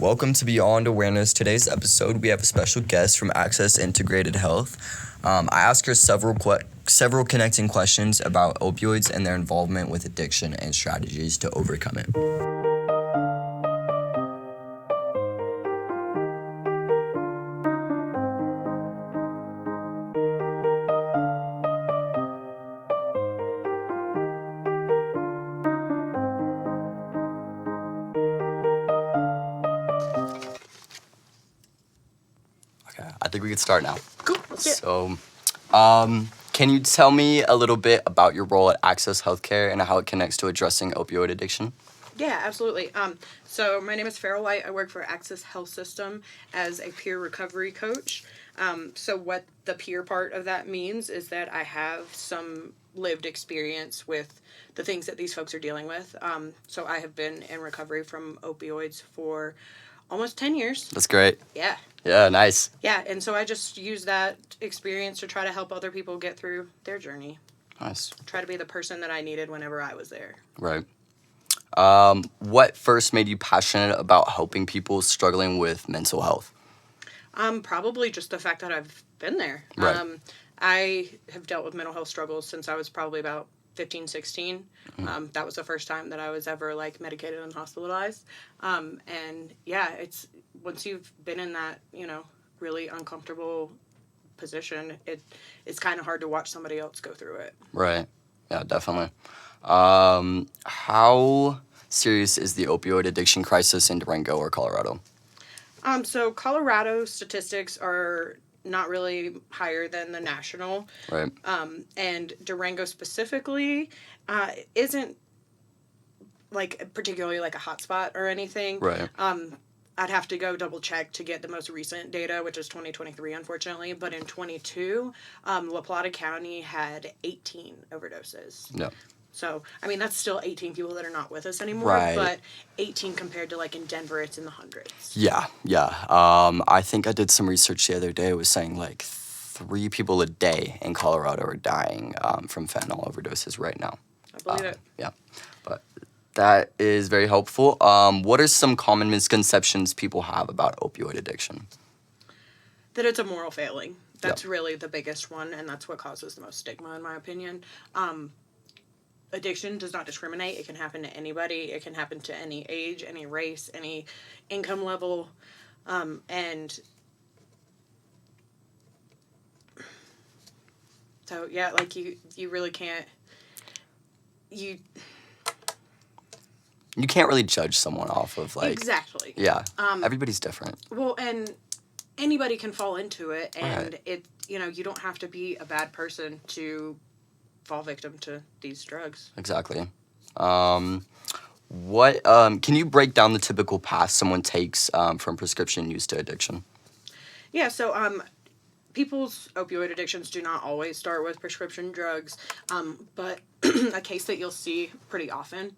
Welcome to Beyond Awareness. Today's episode, we have a special guest from Access Integrated Health. I asked her several connecting questions about opioids and their involvement with addiction and strategies to overcome it. Okay, I think we can start now. Cool, let's do it. So, can you tell me a little bit about your role at Access Healthcare and how it connects to addressing opioid addiction? Yeah, absolutely. So my name is Farrell White. I work for Access Health System as a peer recovery coach. So what the peer part of that means is that I have some lived experience with the things that these folks are dealing with. So I have been in recovery from opioids for almost 10 years. That's great. Yeah. Yeah, nice. Yeah, and so I just use that experience to try to help other people get through their journey. Nice. Try to be the person that I needed whenever I was there. Right. What first made you passionate about helping people struggling with mental health? Probably just the fact that I've been there. Right. I have dealt with mental health struggles since I was probably about 15, 16. That was the first time that I was ever medicated and hospitalized. And yeah, it's once you've been in that, really uncomfortable position, it's kind of hard to watch somebody else go through it. Right. Yeah, definitely. How serious is the opioid addiction crisis in Durango or Colorado? So Colorado statistics are not really higher than the national. Right. And Durango specifically isn't particularly a hotspot or anything. Right. I'd have to go double check to get the most recent data, which is 2023, unfortunately. But in 22, La Plata County had 18 overdoses. Yeah. So, that's still 18 people that are not with us anymore. Right. But 18 compared to, in Denver, it's in the hundreds. Yeah. I think I did some research the other day. It was saying 3 people a day in Colorado are dying from fentanyl overdoses right now. I believe it. Yeah. But that is very helpful. What are some common misconceptions people have about opioid addiction? That it's a moral failing. That's really the biggest one, and that's what causes the most stigma, in my opinion. Addiction does not discriminate. It can happen to anybody. It can happen to any age, any race, any income level. And so, yeah, you really can't... You can't really judge someone off of Exactly. Yeah. Everybody's different. Well, and anybody can fall into it, and Right. you don't have to be a bad person to fall victim to these drugs. Exactly. What can you break down the typical path someone takes from prescription use to addiction? Yeah, so people's opioid addictions do not always start with prescription drugs, but a case that you'll see pretty often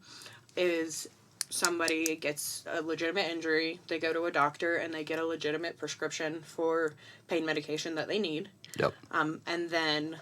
is somebody gets a legitimate injury, they go to a doctor, and they get a legitimate prescription for pain medication that they need. Yep. And then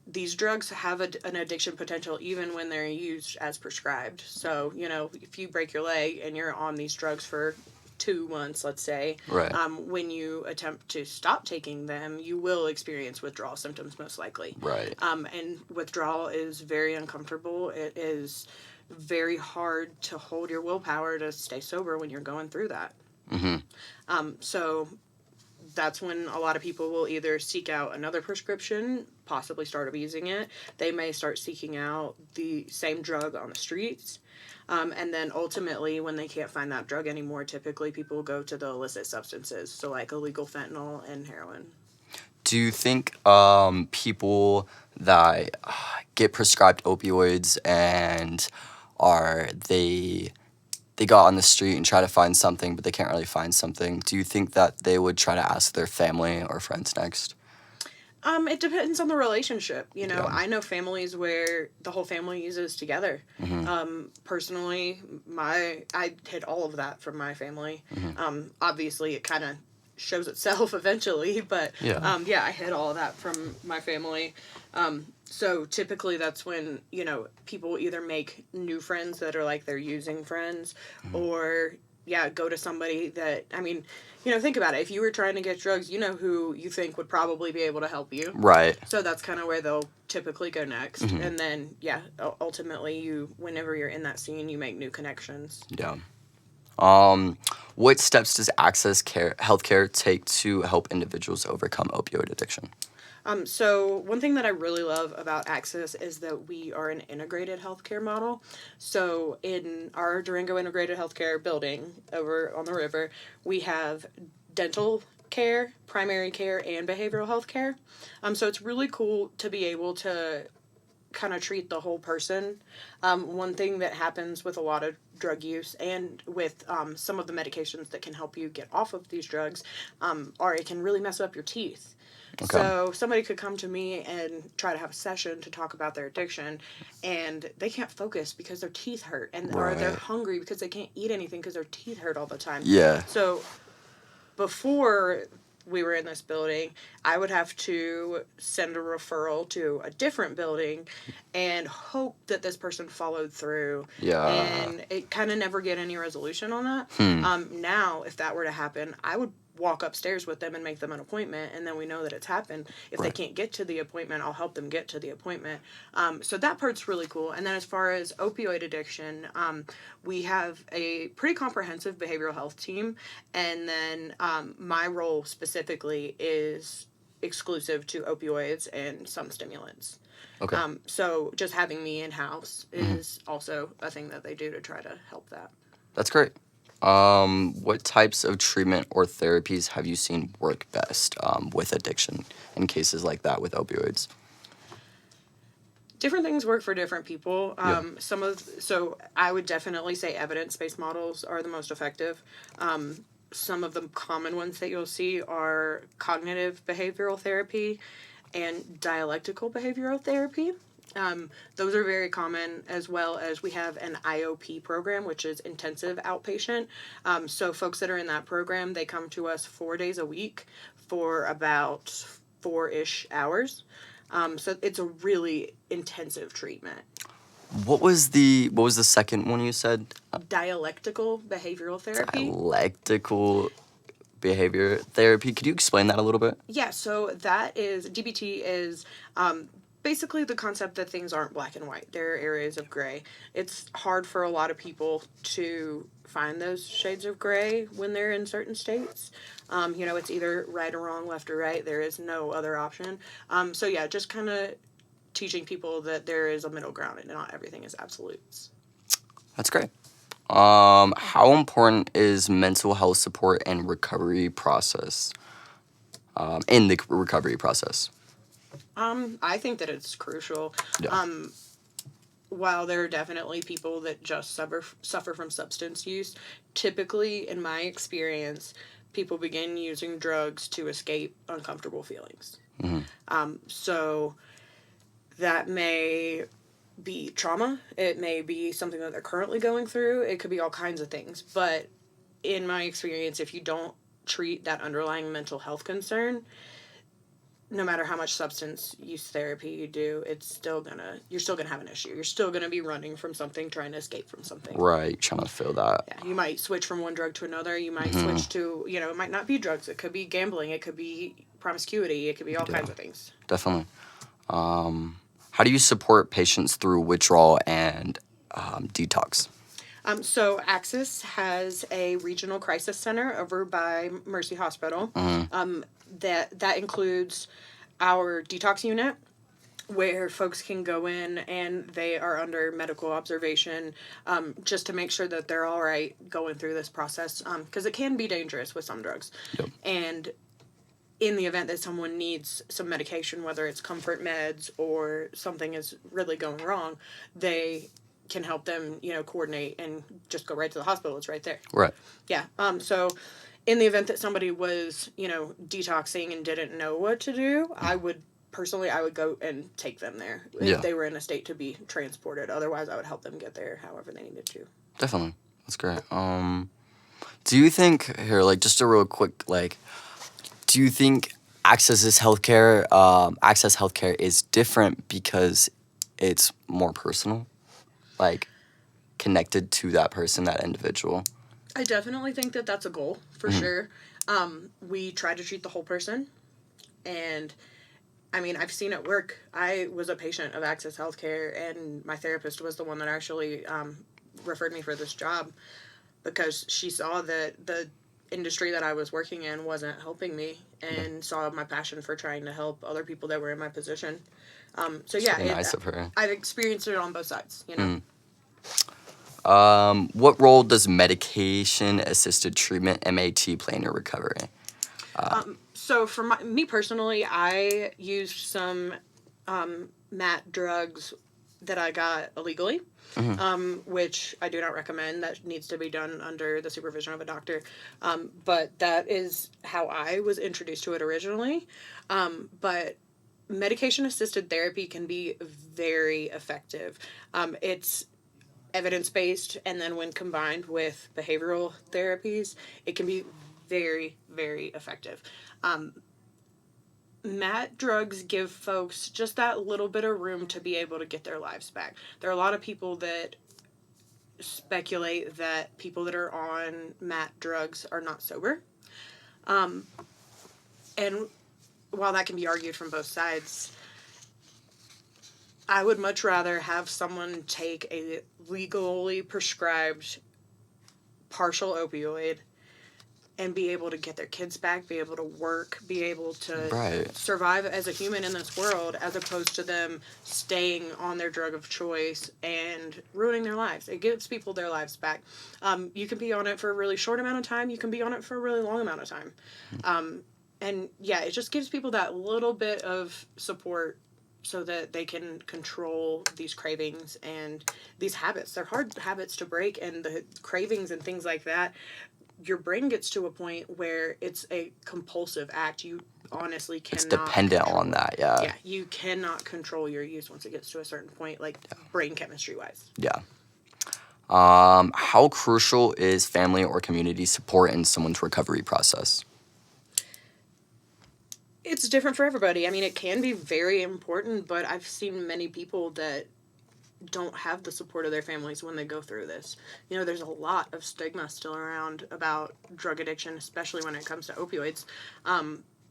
these drugs have an addiction potential even when they're used as prescribed. So, if you break your leg and you're on these drugs for 2 months, let's say, Right. When you attempt to stop taking them, you will experience withdrawal symptoms most likely. Right. And withdrawal is very uncomfortable. It is very hard to hold your willpower to stay sober when you're going through that. Mm-hmm. So that's when a lot of people will either seek out another prescription, possibly start abusing it. They may start seeking out the same drug on the streets. And then ultimately, when they can't find that drug anymore, typically people go to the illicit substances. So illegal fentanyl and heroin. Do you think people that get prescribed opioids and they go out on the street and try to find something, but they can't really find something, do you think that they would try to ask their family or friends next? It depends on the relationship. Yeah. I know families where the whole family uses together. Mm-hmm. Personally, I hid all of that from my family. Mm-hmm. Obviously, it kind of shows itself eventually, but Yeah. I hid all of that from my family. So typically that's when, people either make new friends that are they're using friends, or go to somebody that, I mean, think about it. If you were trying to get drugs, you know who you think would probably be able to help you. Right. So that's kind of where they'll typically go next. Mm-hmm. And then, ultimately, whenever you're in that scene, you make new connections. Yeah. What steps does Access Healthcare take to help individuals overcome opioid addiction? So one thing that I really love about Access is that we are an integrated healthcare model. So in our Durango Integrated Healthcare building over on the river, we have dental care, primary care, and behavioral health care. So it's really cool to be able to kind of treat the whole person. One thing that happens with a lot of drug use and with some of the medications that can help you get off of these drugs are it can really mess up your teeth. Okay. So somebody could come to me and try to have a session to talk about their addiction, and they can't focus because their teeth hurt, or they're Right. hungry because they can't eat anything because their teeth hurt all the time. Yeah. So before we were in this building, I would have to send a referral to a different building and hope that this person followed through. Yeah. And it kind of never get any resolution on that. Now, if that were to happen, I would walk upstairs with them and make them an appointment, and then we know that it's happened. If they Right. can't get to the appointment, I'll help them get to the appointment. So that part's really cool. And then as far as opioid addiction, we have a pretty comprehensive behavioral health team, and then my role specifically is exclusive to opioids and some stimulants. Okay. So just having me in-house is also a thing that they do to try to help that. That's great. What types of treatment or therapies have you seen work best with addiction in cases like that with opioids? Different things work for different people. Yeah. So I would definitely say evidence-based models are the most effective. Some of the common ones that you'll see are cognitive behavioral therapy and dialectical behavioral therapy. Those are very common, as well as we have an IOP program, which is intensive outpatient. So folks that are in that program, they come to us 4 days a week for about 4-ish hours. So it's a really intensive treatment. What was the second one you said? Dialectical behavioral therapy. Dialectical behavior therapy. Could you explain that a little bit? Yeah, so that is, DBT is basically the concept that things aren't black and white. There are areas of gray. It's hard for a lot of people to find those shades of gray when they're in certain states. It's either right or wrong, left or right. There is no other option. So yeah, just kind of teaching people that there is a middle ground and not everything is absolutes. That's great. How important is mental health support and recovery process? In the recovery process? I think that it's crucial. Yeah. While there are definitely people that just suffer from substance use, typically, in my experience, people begin using drugs to escape uncomfortable feelings. So that may be trauma. It may be something that they're currently going through. It could be all kinds of things. But in my experience, if you don't treat that underlying mental health concern, no matter how much substance use therapy you do, you're still gonna have an issue. You're still gonna be running from something, trying to escape from something. Right, trying to feel that. Yeah, you might switch from one drug to another. You might switch to, it might not be drugs. It could be gambling. It could be promiscuity. It could be all kinds of things. Definitely. How do you support patients through withdrawal and detox? So Axis has a regional crisis center over by Mercy Hospital. That includes our detox unit, where folks can go in and they are under medical observation, just to make sure that they're all right going through this process, because it can be dangerous with some drugs. Yep. And in the event that someone needs some medication, whether it's comfort meds or something is really going wrong, they can help them, coordinate and just go right to the hospital. It's right there. Right. Yeah. So in the event that somebody was, detoxing and didn't know what to do, I would go and take them there if they were in a state to be transported. Otherwise, I would help them get there however they needed to. Definitely. That's great. Do you think, here, just a real quick, do you think Access Healthcare is different because it's more personal? Connected to that person, that individual? I definitely think that that's a goal, for sure. We try to treat the whole person, and I mean, I've seen it work. I was a patient of Access Healthcare, and my therapist was the one that actually referred me for this job because she saw that the industry that I was working in wasn't helping me and saw my passion for trying to help other people that were in my position. So yeah, Really nice of her. I've experienced it on both sides, you know. What role does medication-assisted treatment (MAT) play in your recovery? So for me personally, I used some MAT drugs that I got illegally, which I do not recommend. That needs to be done under the supervision of a doctor. But that is how I was introduced to it originally. But medication assisted therapy can be very effective. It's evidence based, and then when combined with behavioral therapies, it can be very, very effective. MAT drugs give folks just that little bit of room to be able to get their lives back. There are a lot of people that speculate that people that are on MAT drugs are not sober. And while that can be argued from both sides, I would much rather have someone take a legally prescribed partial opioid and be able to get their kids back, be able to work, be able to survive as a human in this world, as opposed to them staying on their drug of choice and ruining their lives. It gives people their lives back. You can be on it for a really short amount of time. You can be on it for a really long amount of time. And yeah, it just gives people that little bit of support so that they can control these cravings and these habits. They're hard habits to break, and the cravings and things like that, your brain gets to a point where it's a compulsive act. You honestly cannot. It's dependent on that, yeah. Yeah, you cannot control your use once it gets to a certain point, like brain chemistry wise. Yeah. How crucial is family or community support in someone's recovery process? It's different for everybody. I mean, it can be very important, but I've seen many people that don't have the support of their families when they go through this. You know, there's a lot of stigma still around about drug addiction, especially when it comes to opioids.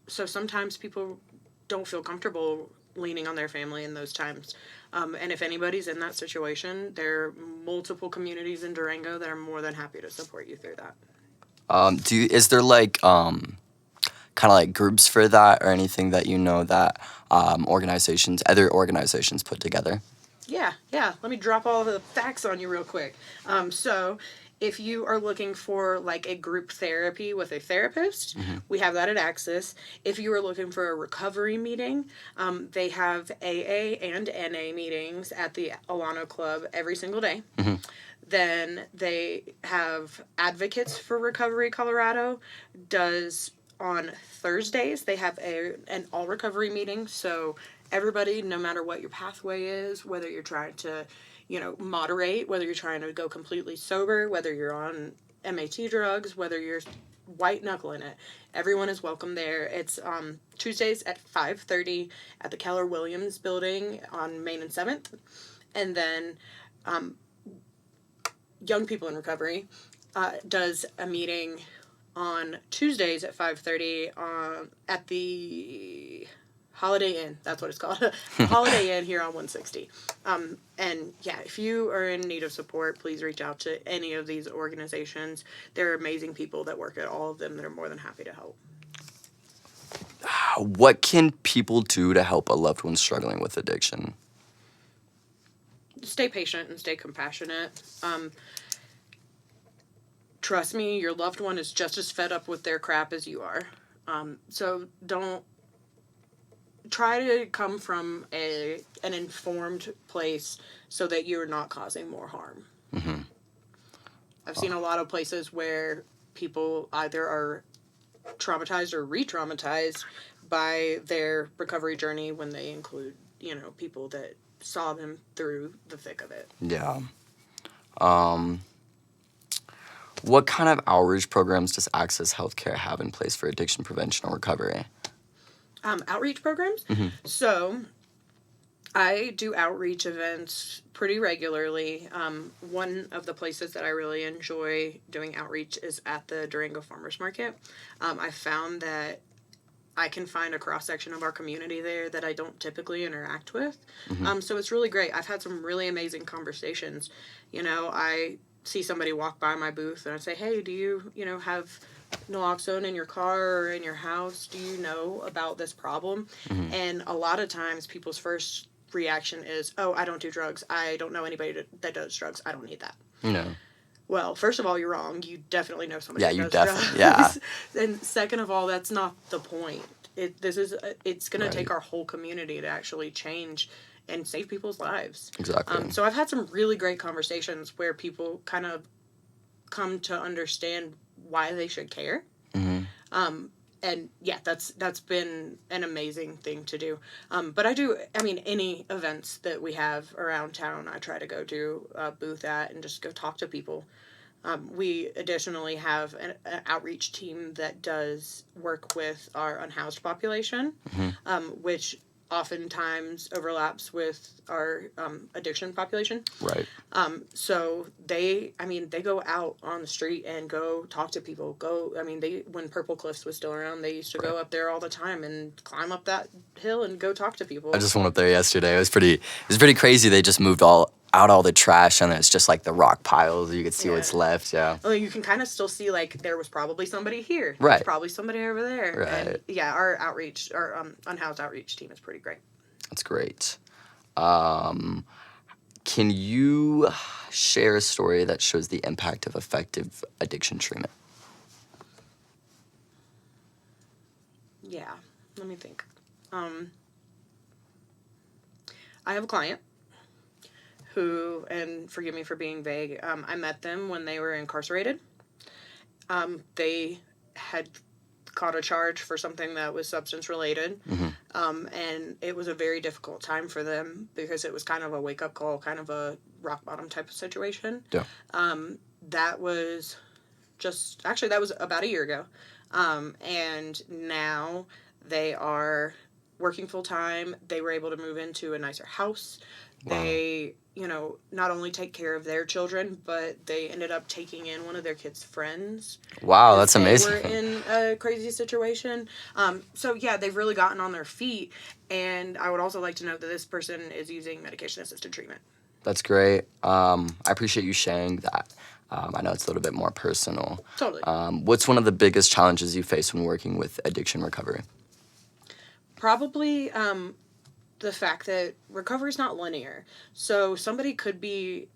So sometimes people don't feel comfortable leaning on their family in those times. And if anybody's in that situation, there are multiple communities in Durango that are more than happy to support you through that. Is there like kind of like groups for that or anything that you know that other organizations put together? Yeah. Let me drop all the facts on you real quick. So if you are looking for like a group therapy with a therapist, we have that at Access. If you are looking for a recovery meeting, they have AA and NA meetings at the Alano Club every single day. Then they have Advocates for Recovery Colorado does on Thursdays. They have an all recovery meeting, so everybody, no matter what your pathway is, whether you're trying to, moderate, whether you're trying to go completely sober, whether you're on MAT drugs, whether you're white knuckling it, everyone is welcome there. It's Tuesdays at 5:30 at the Keller Williams building on Main and 7th. And then Young People in Recovery does a meeting on Tuesdays at 5:30 at the Holiday Inn. That's what it's called. Holiday Inn here on 160. And yeah, if you are in need of support, please reach out to any of these organizations. There are amazing people that work at all of them that are more than happy to help. What can people do to help a loved one struggling with addiction? Stay patient and stay compassionate. Trust me, your loved one is just as fed up with their crap as you are. So don't try to come from an informed place so that you're not causing more harm. I've seen a lot of places where people either are traumatized or re-traumatized by their recovery journey when they include, people that saw them through the thick of it. Yeah. What kind of outreach programs does Access Healthcare have in place for addiction prevention or recovery? Outreach programs? So I do outreach events pretty regularly. One of the places that I really enjoy doing outreach is at the Durango Farmers Market. I found that I can find a cross section of our community there that I don't typically interact with. So it's really great. I've had some really amazing conversations. I see somebody walk by my booth and I say, "Hey, do you, have naloxone in your car or in your house? Do you know about this problem?" And a lot of times people's first reaction is, "Oh, I don't do drugs. I don't know anybody that does drugs. I don't need that." No. Well, first of all, you're wrong. You definitely know somebody Yeah, that you does definitely, drugs. yeah. And second of all, that's not the point. It's going to take Right. our whole community to actually change and save people's lives. Exactly. So I've had some really great conversations where people kind of come to understand why they should care. And yeah, that's been an amazing thing to do. But any events that we have around town, I try to go do a booth at and just go talk to people. We additionally have an outreach team that does work with our unhoused population, which oftentimes overlaps with our addiction population. Right. So they go out on the street and go talk to people. When Purple Cliffs was still around, they used to go up there all the time and climb up that hill and go talk to people. I just went up there yesterday. It was pretty crazy. They just moved all the trash, and it's just like the rock piles. You could see what's Yeah. left. Yeah. Well, you can kind of still see like there was probably somebody here. Right. There's probably somebody over there. Right. And yeah, our unhoused outreach team is pretty great. That's great. Can you share a story that shows the impact of effective addiction treatment? Yeah. Let me think. I have a client who, and forgive me for being vague, I met them when they were incarcerated. They had caught a charge for something that was substance related. And it was a very difficult time for them because it was kind of a wake up call, kind of a rock bottom type of situation. Yeah. That was that was about a year ago. And now they are working full time. They were able to move into a nicer house. Wow. They, not only take care of their children, but they ended up taking in one of their kids' friends. Wow, that's They amazing. were in a crazy situation. So yeah, they've really gotten on their feet. And I would also like to note that this person is using medication-assisted treatment. That's great. I appreciate you sharing that. I know it's a little bit more personal. Totally. What's one of the biggest challenges you face when working with addiction recovery? Probably the fact that recovery is not linear. So somebody could be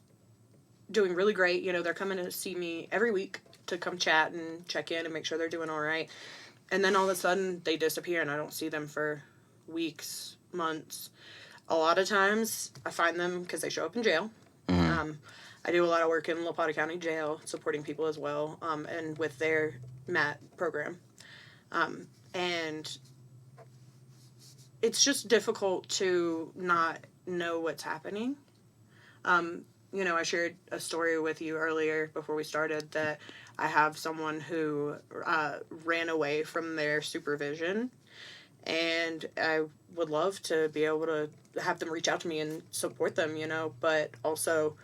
doing really great. They're coming to see me every week to come chat and check in and make sure they're doing all right. And then all of a sudden they disappear and I don't see them for weeks, months. A lot of times I find them because they show up in jail. I do a lot of work in La Plata County Jail, supporting people as well, and with their MAT program. And it's just difficult to not know what's happening. I shared a story with you earlier before we started that I have someone who ran away from their supervision, and I would love to be able to have them reach out to me and support them, but also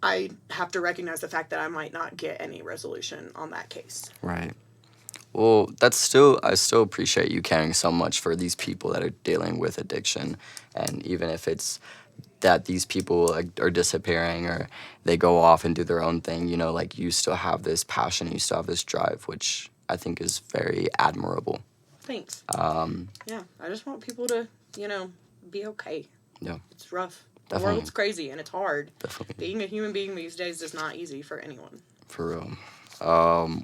I have to recognize the fact that I might not get any resolution on that case. Right. Well, I still appreciate you caring so much for these people that are dealing with addiction. And even if it's that these people are disappearing or they go off and do their own thing, you still have this passion, you still have this drive, which I think is very admirable. Thanks. Yeah, I just want people to, be okay. Yeah. It's rough. Definitely. The world's crazy and it's hard. Definitely. Being a human being these days is not easy for anyone. For real.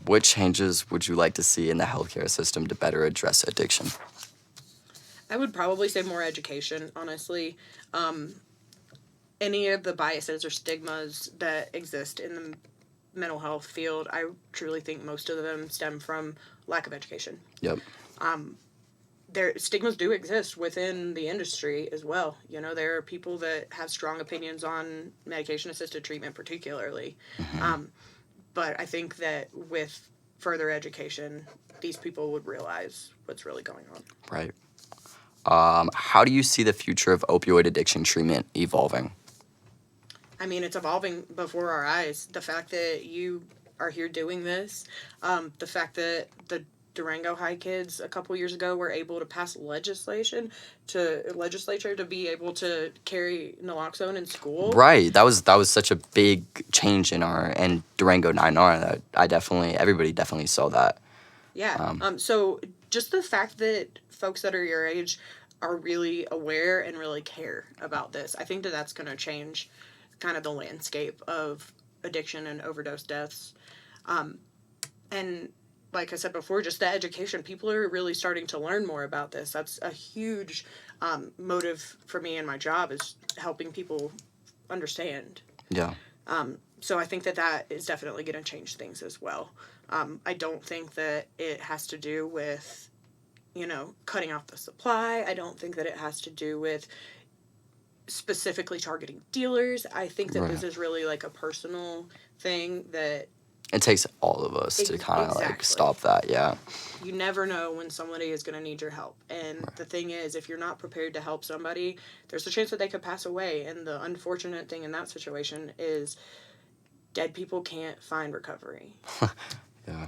What changes would you like to see in the healthcare system to better address addiction? I would probably say more education, honestly. Any of the biases or stigmas that exist in the mental health field, I truly think most of them stem from lack of education. Yep. Stigmas do exist within the industry as well. There are people that have strong opinions on medication-assisted treatment particularly. But I think that with further education, these people would realize what's really going on. Right. How do you see the future of opioid addiction treatment evolving? I mean, it's evolving before our eyes. The fact that you are here doing this, the fact that the Durango High kids a couple years ago were able to pass legislature to be able to carry naloxone in school. Right. That was such a big change in our and Durango 9R that everybody definitely saw that. Yeah. So just the fact that folks that are your age are really aware and really care about this, I think that that's going to change kind of the landscape of addiction and overdose deaths. And like I said before, just the education. People are really starting to learn more about this. That's a huge motive for me in my job, is helping people understand. Yeah. So I think that that is definitely going to change things as well. I don't think that it has to do with, cutting off the supply. I don't think that it has to do with specifically targeting dealers. I think that this is really like a personal thing that it takes all of us to kind of like stop that. Yeah. You never know when somebody is going to need your help. And the thing is, if you're not prepared to help somebody, there's a chance that they could pass away. And the unfortunate thing in that situation is dead people can't find recovery. Yeah.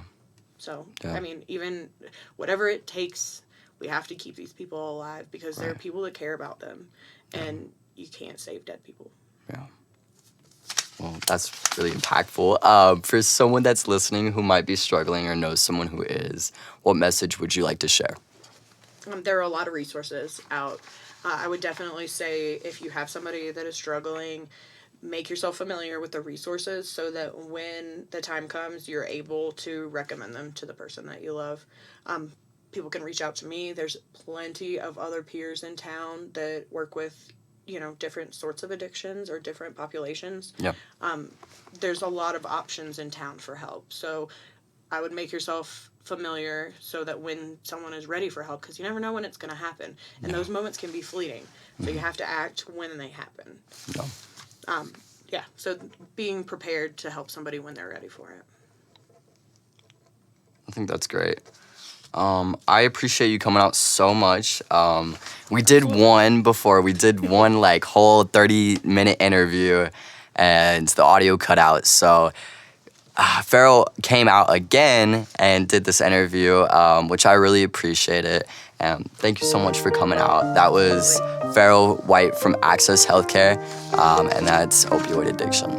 So, I mean, even whatever it takes, we have to keep these people alive, because there are people that care about them. And you can't save dead people. Yeah. Well, that's really impactful. For someone that's listening who might be struggling or knows someone who is, what message would you like to share? There are a lot of resources out. I would definitely say, if you have somebody that is struggling, make yourself familiar with the resources so that when the time comes, you're able to recommend them to the person that you love. People can reach out to me. There's plenty of other peers in town that work with different sorts of addictions or different populations. Yeah. There's a lot of options in town for help. So I would make yourself familiar so that when someone is ready for help, because you never know when it's going to happen. And those moments can be fleeting. So you have to act when they happen. Yeah. So being prepared to help somebody when they're ready for it. I think that's great. I appreciate you coming out so much. We did one like whole 30-minute interview and the audio cut out. So Farrell came out again and did this interview, which I really appreciated. Thank you so much for coming out. That was Farrell White from Access Healthcare, and that's opioid addiction.